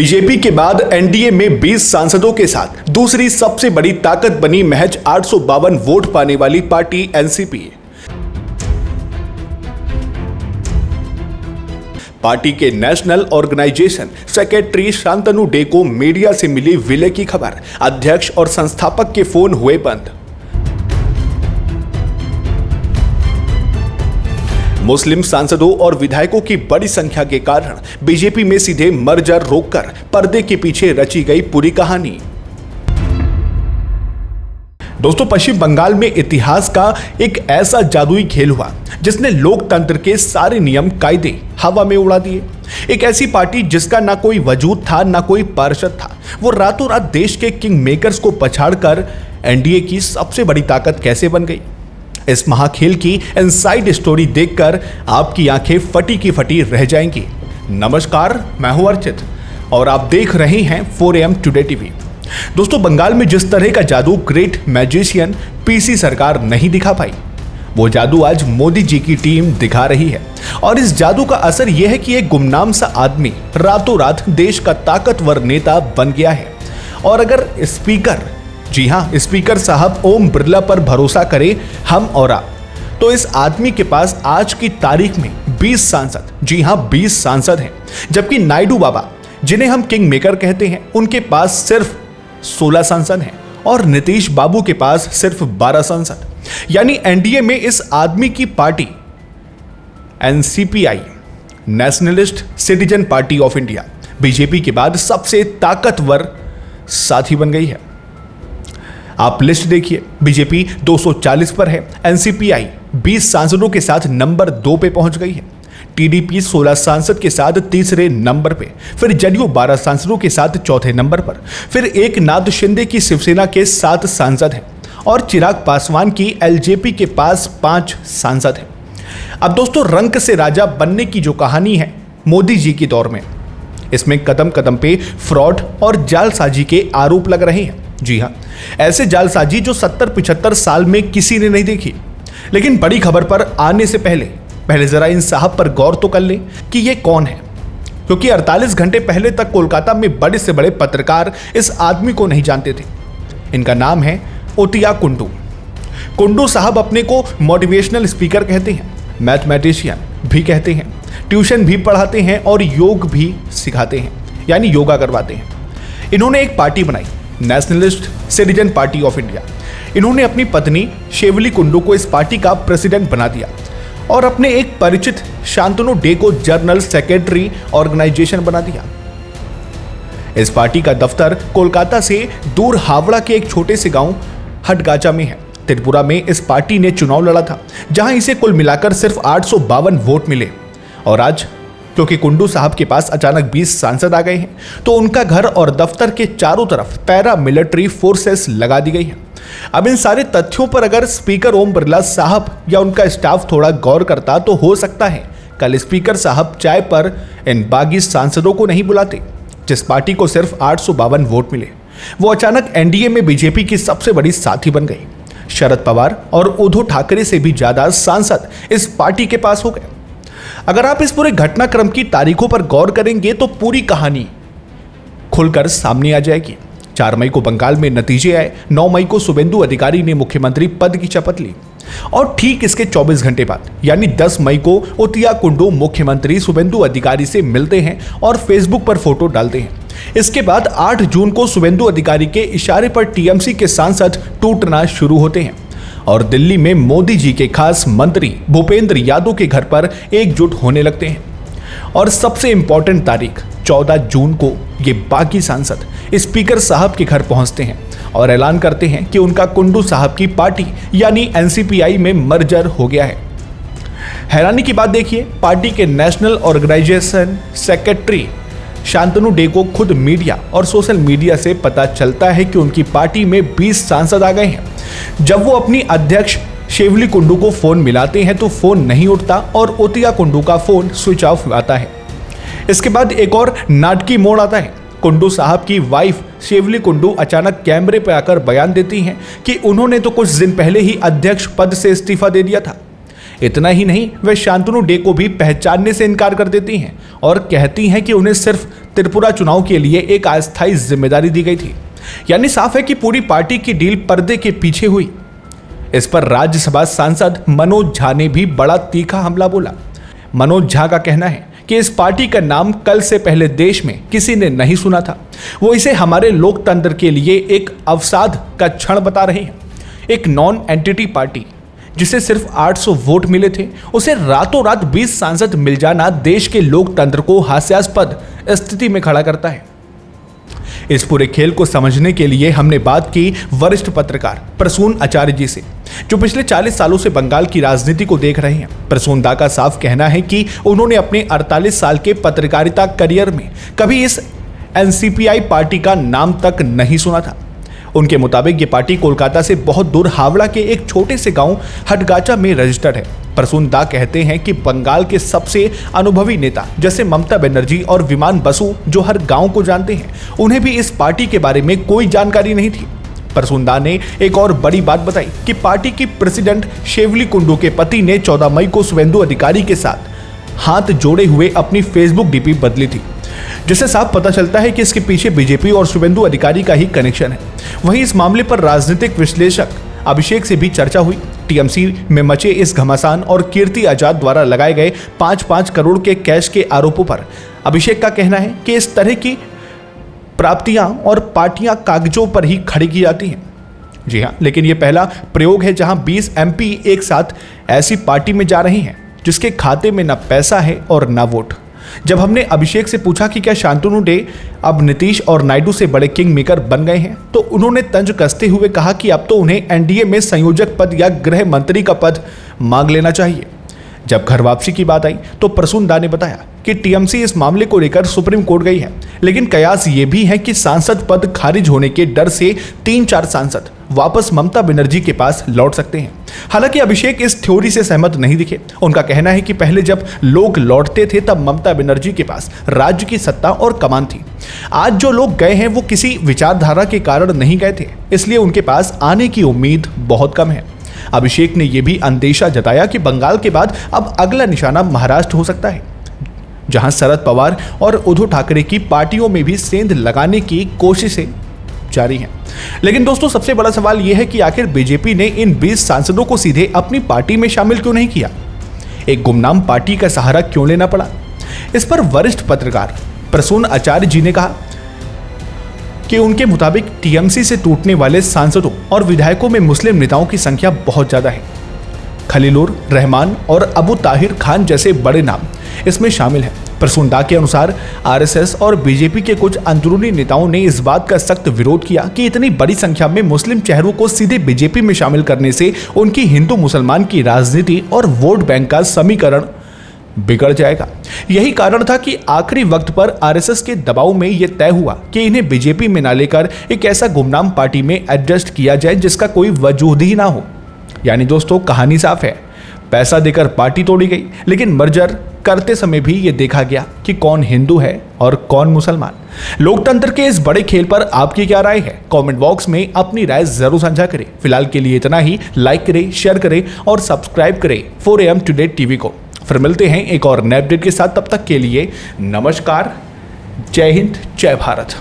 BJP के बाद NDA में 20 सांसदों के साथ दूसरी सबसे बड़ी ताकत बनी महज 852 वोट पाने वाली पार्टी एनसीपी। पार्टी के national organisation secretary Shantanu Dey को मीडिया से मिली विलय की खबर, अध्यक्ष और संस्थापक के फोन हुए बंद। मुस्लिम सांसदों और विधायकों की बड़ी संख्या के कारण बीजेपी में सीधे मर्जर रोककर पर्दे के पीछे रची गई पूरी कहानी। दोस्तों, पश्चिम बंगाल में इतिहास का एक ऐसा जादुई खेल हुआ जिसने लोकतंत्र के सारे नियम कायदे हवा में उड़ा दिए। एक ऐसी पार्टी जिसका ना कोई वजूद था ना कोई पार्षद था, वो रातों रात देश के किंग मेकर्स को पछाड़कर एनडीए की सबसे बड़ी ताकत कैसे बन गई। इस महाखेल की इनसाइड स्टोरी देखकर आपकी आंखें फटी की फटी रह जाएंगी। नमस्कार, मैं हूं अर्चित और आप देख रहे हैं 4AM टुडे टीवी। दोस्तों, बंगाल में जिस तरह का जादू ग्रेट मैजिशियन पीसी सरकार नहीं दिखा पाई, वो जादू आज मोदी जी की टीम दिखा रही है। और इस जादू का असर यह है कि एक गुमनाम सा आदमी रातों रात देश का ताकतवर नेता बन गया है। और अगर स्पीकर, जी हां, स्पीकर साहब ओम बिरला पर भरोसा करें हम और आप, तो इस आदमी के पास आज की तारीख में 20 सांसद, जी हां 20 सांसद हैं। जबकि नायडू बाबा, जिन्हें हम किंग मेकर कहते हैं, उनके पास सिर्फ 16 सांसद हैं और नीतीश बाबू के पास सिर्फ 12 सांसद। यानी एनडीए में इस आदमी की party NCPI, nationalist citizen party of India, BJP के बाद सबसे ताकतवर साथी बन गई है। आप लिस्ट देखिए, बीजेपी 240 पर है, एनसीपीआई 20 सांसदों के साथ नंबर 2 पे पहुंच गई है, टीडीपी 16 सांसद के साथ तीसरे नंबर पे, फिर जदयू 12 सांसदों के साथ चौथे नंबर पर, फिर एकनाथ शिंदे की शिवसेना के 7 सांसद हैं और चिराग पासवान की एलजेपी के पास 5 सांसद हैं। अब दोस्तों, रंक से राजा बनने की जो कहानी है मोदी जी के दौर में, इसमें कदम कदम पे फ्रॉड और जालसाजी के आरोप लग रहे हैं। जी हां, ऐसे जालसाजी जो 70-75 साल में किसी ने नहीं देखी। लेकिन बड़ी खबर पर आने से पहले जरा इन साहब पर गौर तो कर लें कि ये कौन है, क्योंकि 48 घंटे पहले तक कोलकाता में बड़े से बड़े पत्रकार इस आदमी को नहीं जानते थे। इनका नाम है ओतिया कुंडू। कुंडू साहब अपने को मोटिवेशनल स्पीकर कहते हैं, मैथमेटिशियन भी कहते हैं, ट्यूशन भी पढ़ाते हैं और योग भी सिखाते हैं, यानी योगा करवाते हैं। इन्होंने एक पार्टी बनाई, nationalist citizen party of India. इन्होंने अपनी पत्नी शेवली कुंडू को इस पार्टी का प्रेसिडेंट बना दिया और अपने एक परिचित शांतनु डे को जनरल सेक्रेटरी ऑर्गेनाइजेशन बना दिया। इस पार्टी का दफ्तर कोलकाता से दूर हावड़ा के एक छोटे से गांव हटगाचा में है। त्रिपुरा में इस पार्टी ने चुनाव लड़ा था, जहां इसे कुल मिलाकर सिर्फ 852 वोट मिले। और आज क्योंकि कुंडू साहब के पास अचानक 20 सांसद आ गए हैं, तो उनका घर और दफ्तर के चारों तरफ पैरा मिलिट्री फोर्सेस लगा दी गई है। अब इन सारे तथ्यों पर अगर स्पीकर ओम बिरला साहब या उनका स्टाफ थोड़ा गौर करता, तो हो सकता है कल स्पीकर साहब चाय पर इन बागी सांसदों को नहीं बुलाते। जिस पार्टी को सिर्फ 852 वोट मिले, वो अचानक एनडीए में बीजेपी की सबसे बड़ी साथी बन गई। शरद पवार और उद्धव ठाकरे से भी ज्यादा सांसद इस पार्टी के पास हो गए। अगर आप इस पूरे घटनाक्रम की तारीखों पर गौर करेंगे तो पूरी कहानी खुलकर सामने आ जाएगी। 4 मई को बंगाल में नतीजे आए, 9 मई को शुभेंदु अधिकारी ने मुख्यमंत्री पद की शपथ ली और ठीक इसके 24 घंटे बाद यानी 10 मई को ओतिया कुंडू मुख्यमंत्री शुभेंदु अधिकारी से मिलते हैं और फेसबुक पर फोटो डालते हैं। इसके बाद 8 जून को शुभेंदु अधिकारी के इशारे पर टीएमसी के सांसद टूटना शुरू होते हैं और दिल्ली में मोदी जी के खास मंत्री भूपेंद्र यादव के घर पर एकजुट होने लगते हैं। और सबसे इंपॉर्टेंट तारीख 14 जून को ये बाकी सांसद स्पीकर साहब के घर पहुंचते हैं और ऐलान करते हैं कि उनका कुंडू साहब की पार्टी यानी एनसीपीआई में मर्जर हो गया है। हैरानी की बात देखिए, पार्टी के national organisation secretary Shantanu Dey को खुद मीडिया और सोशल मीडिया से पता चलता है कि उनकी पार्टी में 20 सांसद आ गए हैं। जब वो अपनी अध्यक्ष शेवली कुंडू को फोन मिलाते हैं तो फोन नहीं उठता और ओतिया कुंडू का फोन स्विच ऑफ आता है। इसके बाद एक और नाटकीय मोड़ आता है। कुंडू साहब की वाइफ शेवली कुंडू अचानक कैमरे पर आकर बयान देती हैं कि उन्होंने तो कुछ दिन पहले ही अध्यक्ष पद से इस्तीफा दे दिया था। इतना ही नहीं, वे शांतनु डे को भी पहचानने से इनकार कर देती हैं और कहती हैं कि उन्हें सिर्फ त्रिपुरा चुनाव के लिए एक अस्थायी जिम्मेदारी दी गई थी। यानी साफ है कि पूरी पार्टी की डील पर्दे के पीछे हुई। इस पर राज्यसभा सांसद मनोज झा ने भी बड़ा तीखा हमला बोला। मनोज झा का कहना है कि इस पार्टी का नाम कल से पहले देश में किसी ने नहीं सुना था। वो इसे हमारे लोकतंत्र के लिए एक अवसाद का क्षण बता रहे हैं। एक नॉन एंटिटी पार्टी जिसे सिर्फ 800 वोट मिले थे, उसे रातों रात 20 सांसद मिल जाना देश के लोकतंत्र को हास्यास्पद स्थिति में खड़ा करता है। इस पूरे खेल को समझने के लिए हमने बात की वरिष्ठ पत्रकार प्रसून आचार्य जी से, जो पिछले 40 सालों से बंगाल की राजनीति को देख रहे हैं। प्रसून दा का साफ कहना है कि उन्होंने अपने 48 साल के पत्रकारिता करियर में कभी इस एनसीपीआई पार्टी का नाम तक नहीं सुना था। उनके मुताबिक ये पार्टी कोलकाता से बहुत दूर हावड़ा के एक छोटे से गांव हटगाचा में रजिस्टर्ड है। प्रसून दा कहते हैं कि बंगाल के सबसे अनुभवी नेता जैसे ममता बनर्जी और विमान बसु, जो हर गांव को जानते हैं, उन्हें भी इस पार्टी के बारे में कोई जानकारी नहीं थी। प्रसून दा ने एक और बड़ी बात बताई कि पार्टी की प्रेसिडेंट शेवली कुंडू के पति ने 14 मई को शुवेंदु अधिकारी के साथ हाथ जोड़े हुए अपनी फेसबुक डीपी बदली थी, जिससे साफ पता चलता है कि इसके पीछे बीजेपी और शुवेंदु अधिकारी का ही कनेक्शन है। वहीं इस मामले पर राजनीतिक विश्लेषक अभिषेक से भी चर्चा हुई। टीएमसी में मचे इस घमासान और कीर्ति आजाद द्वारा लगाए गए 5-5 करोड़ के कैश के आरोपों पर अभिषेक का कहना है कि इस तरह की प्राप्तियां और पार्टियां कागजों पर ही खड़ी की जाती हैं। जी हाँ, लेकिन यह पहला प्रयोग है जहां 20 एमपी एक साथ ऐसी पार्टी में जा रहे हैं जिसके खाते में न पैसा है और न वोट। जब हमने अभिषेक से पूछा कि क्या शांतनु डे अब नीतीश और नायडू से बड़े किंग मेकर बन गए हैं, तो उन्होंने तंज कसते हुए कहा कि अब तो उन्हें एनडीए में संयोजक पद या गृह मंत्री का पद मांग लेना चाहिए। जब घर वापसी की बात आई तो प्रसून दा ने बताया कि टीएमसी इस मामले को लेकर सुप्रीम कोर्ट गई है, लेकिन कयास ये भी है कि सांसद पद खारिज होने के डर से 3-4 सांसद वापस ममता बनर्जी के पास लौट सकते हैं। हालांकि अभिषेक इस थ्योरी से सहमत नहीं दिखे। उनका कहना है कि पहले जब लोग लौटते थे तब ममता बनर्जी के पास राज्य की सत्ता और कमान थी। आज जो लोग गए हैं वो किसी विचारधारा के कारण नहीं गए थे, इसलिए उनके पास आने की उम्मीद बहुत कम है। अभिषेक ने यह भी अंदेशा जताया कि बंगाल के बाद अब अगला निशाना महाराष्ट्र हो सकता है, जहां शरद पवार और उद्धव ठाकरे की पार्टियों में भी सेंध लगाने की कोशिशें जारी हैं। लेकिन दोस्तों, सबसे बड़ा सवाल यह है कि आखिर बीजेपी ने इन 20 सांसदों को सीधे अपनी पार्टी में शामिल क्यों नहीं किया? एक गुमनाम पार्टी का सहारा क्यों लेना पड़ा? इस पर वरिष्ठ पत्रकार प्रसून आचार्य जी ने कहा कि उनके मुताबिक टीएमसी से टूटने वाले सांसदों और विधायकों में मुस्लिम नेताओं की संख्या बहुत ज्यादा है। खलीलुर रहमान और अबू ताहिर खान जैसे बड़े नाम इसमें शामिल हैं। प्रसून दा के अनुसार आरएसएस और बीजेपी के कुछ अंदरूनी नेताओं ने इस बात का सख्त विरोध किया कि इतनी बड़ी संख्या में मुस्लिम चेहरों को सीधे बीजेपी में शामिल करने से उनकी हिंदू मुसलमान की राजनीति और वोट बैंक का समीकरण बिगड़ जाएगा। यही कारण था कि आखिरी वक्त पर आरएसएस के दबाव में यह तय हुआ कि इन्हें बीजेपी में ना लेकर एक ऐसा गुमनाम पार्टी में एडजस्ट किया जाए जिसका कोई वजूद ही ना हो। यानी दोस्तों, कहानी साफ है, पैसा देकर पार्टी तोड़ी गई, लेकिन मर्जर करते समय भी ये देखा गया कि कौन हिंदू है और कौन मुसलमान। लोकतंत्र के इस बड़े खेल पर आपकी क्या राय है? कमेंट बॉक्स में अपनी राय जरूर साझा करें। फिलहाल के लिए इतना ही। लाइक करें, शेयर करें और सब्सक्राइब करें 4AM टुडे टीवी को। फिर मिलते हैं एक और नए अपडेट के साथ। तब तक के लिए नमस्कार, जय हिंद, जय भारत।